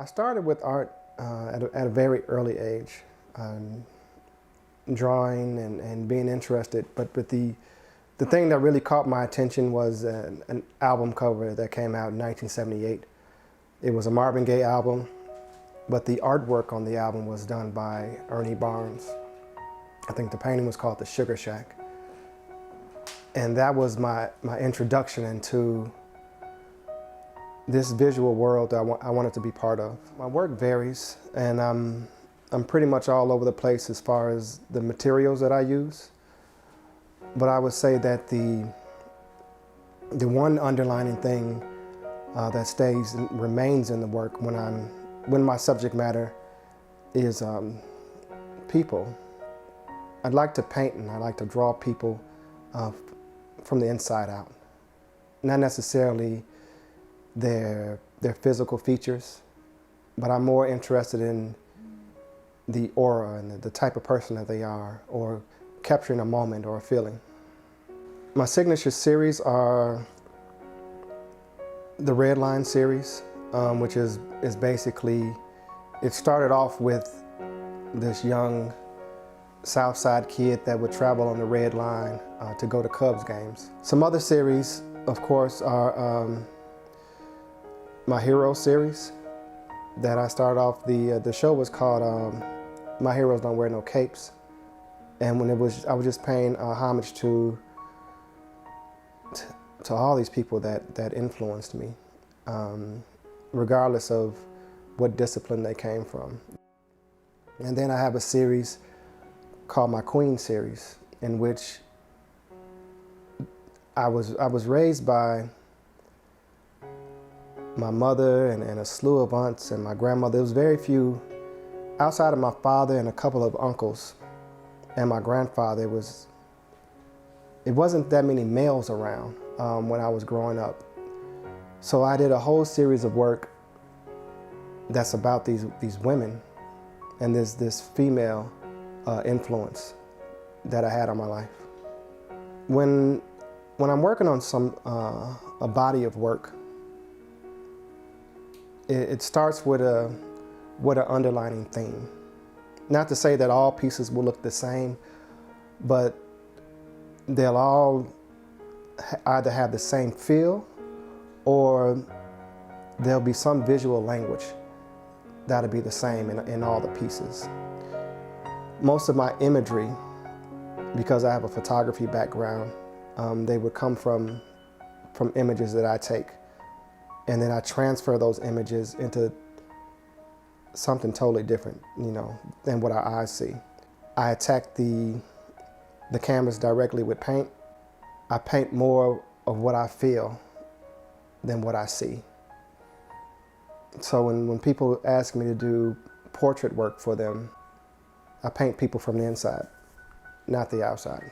I started with art at a very early age, drawing and being interested. But the thing that really caught my attention was an album cover that came out in 1978. It was a Marvin Gaye album, but the artwork on the album was done by Ernie Barnes. I think the painting was called The Sugar Shack. And that was my introduction into this visual world that I wanted to be part of. My work varies, and I'm pretty much all over the place as far as the materials that I use. But I would say that the one underlining thing that stays and remains in the work when my subject matter is people. I'd like to paint and I like to draw people from the inside out. Not necessarily their physical features, but I'm more interested in the aura and the type of person that they are, or capturing a moment or a feeling. My signature series are the Red Line series, which is basically, it started off with this young South Side kid that would travel on the Red Line to go to Cubs games. Some other series, of course, are my Hero series that I started off. The show was called My Heroes Don't Wear No Capes, and I was just paying homage to all these people that influenced me, regardless of what discipline they came from. And then I have a series called my Queen series, in which I was raised by my mother and a slew of aunts and my grandmother. There was very few, outside of my father and a couple of uncles and my grandfather, it wasn't that many males around when I was growing up. So I did a whole series of work that's about these women and this female influence that I had on my life. When I'm working on a body of work, it starts with an underlining theme. Not to say that all pieces will look the same, but they'll all either have the same feel, or there'll be some visual language that'll be the same in all the pieces. Most of my imagery, because I have a photography background, they would come from images that I take. And then I transfer those images into something totally different, than what our eyes see. I attack the canvas directly with paint. I paint more of what I feel than what I see. So when people ask me to do portrait work for them, I paint people from the inside, not the outside.